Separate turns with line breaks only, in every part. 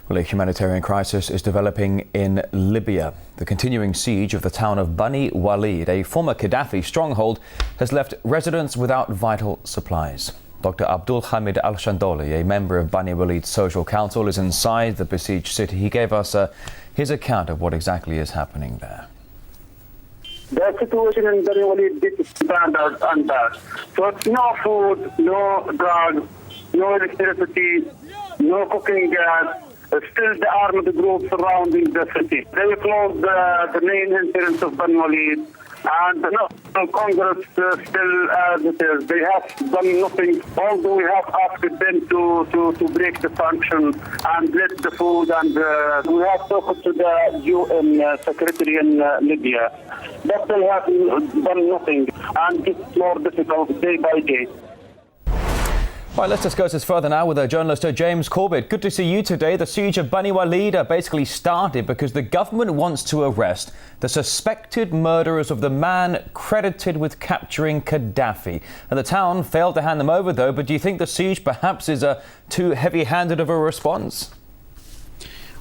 Well, a humanitarian crisis is developing in Libya. The continuing siege of the town of Bani Walid, a former Gaddafi stronghold, has left residents without vital supplies. Dr. Abdul Hamid Al-Shandoli, a member of Bani Walid's social council, is inside the besieged city. He gave us his account of what exactly is happening there.
The situation in Bani Walid is standard and bad. So it's no food, no drugs, no electricity, no cooking gas. Still the armed group surrounding the city. They closed the main entrance of Bani Walid, and the National Congress still as it is. They have done nothing, although we have asked them to break the sanction and let the food, and we have talked to the UN secretary in Libya. But they have done nothing, and it's more difficult day by day.
Right, let's discuss this further now with our journalist James Corbett. Good to see you today. The siege of Bani Walid basically started because the government wants to arrest the suspected murderers of the man credited with capturing Gaddafi. And the town failed to hand them over, though. But do you think the siege perhaps is too heavy-handed of a response?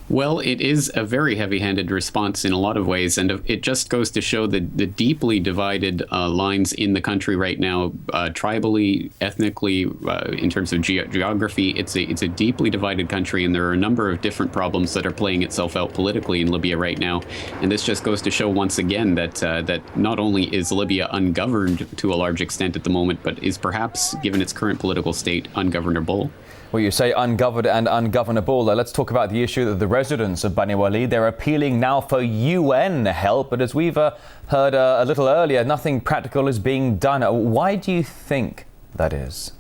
Well, it is a very heavy-handed response in a lot of ways, and it just goes to show the deeply divided lines in the country right now, tribally, ethnically, in terms of geography. It's a deeply divided country, and there are a number of different problems that are playing itself out politically in Libya right now. And this just goes to show once again that not only is Libya ungoverned to a large extent at the moment, but is perhaps, given its current political state, ungovernable.
Well, you say ungoverned and ungovernable. Let's talk about the issue that the residents of Bani Walid, they're appealing now for UN help. But as we've heard a little earlier, nothing practical is being done. Why do you think that is?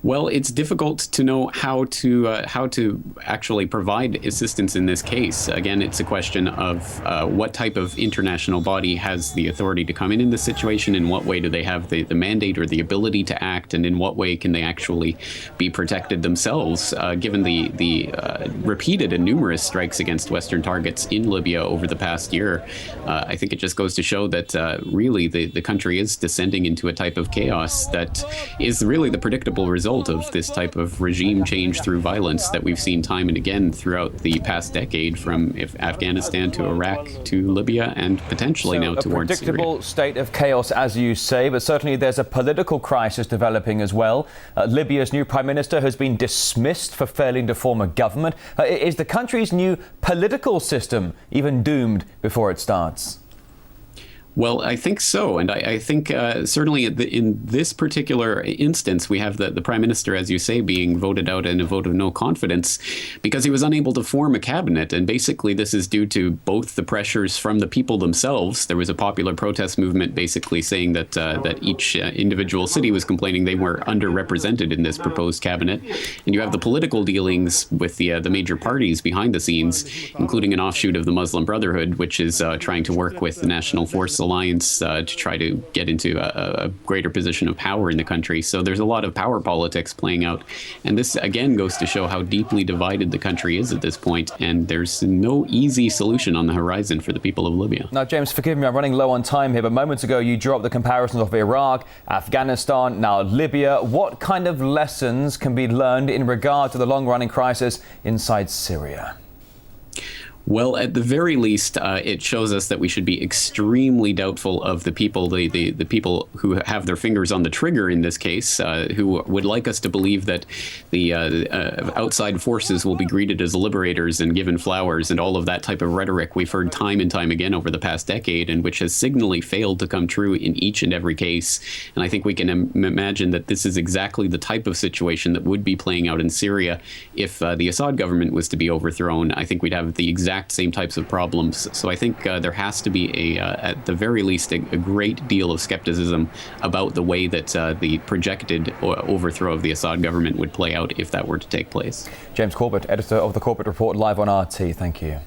Well, it's difficult to know how to actually provide assistance in this case. Again, it's a question of what type of international body has the authority to come in this situation, in what way do they have the mandate or the ability to act, and in what way can they actually be protected themselves, given the repeated and numerous strikes against Western targets in Libya over the past year. I think it just goes to show that really the country is descending into a type of chaos that is really the predictable result of this type of regime change through violence that we've seen time and again throughout the past decade, from Afghanistan to Iraq to Libya and potentially now towards Syria.
A predictable state of chaos, as you say, but certainly there's a political crisis developing as well. Libya's new prime minister has been dismissed for failing to form a government. Is the country's new political system even doomed before it starts?
Well, I think so. And I think certainly in this particular instance, we have the prime minister, as you say, being voted out in a vote of no confidence because he was unable to form a cabinet. And basically, this is due to both the pressures from the people themselves. There was a popular protest movement basically saying that each individual city was complaining they were underrepresented in this proposed cabinet. And you have the political dealings with the major parties behind the scenes, including an offshoot of the Muslim Brotherhood, which is trying to work with the National Force Alliance to try to get into a greater position of power in the country. So there's a lot of power politics playing out. And this, again, goes to show how deeply divided the country is at this point. And there's no easy solution on the horizon for the people of Libya.
Now, James, forgive me, I'm running low on time here, but moments ago you drew up the comparisons of Iraq, Afghanistan, now Libya. What kind of lessons can be learned in regard to the long-running crisis inside Syria?
Well, at the very least, it shows us that we should be extremely doubtful of the people, the people who have their fingers on the trigger in this case, who would like us to believe that the outside forces will be greeted as liberators and given flowers and all of that type of rhetoric we've heard time and time again over the past decade, and which has signally failed to come true in each and every case. And I think we can imagine that this is exactly the type of situation that would be playing out in Syria if the Assad government was to be overthrown. I think we'd have the exact same types of problems. So I think there has to be at the very least, a great deal of skepticism about the way that the projected overthrow of the Assad government would play out if that were to take place.
James Corbett, editor of the Corbett Report, live on RT. Thank you.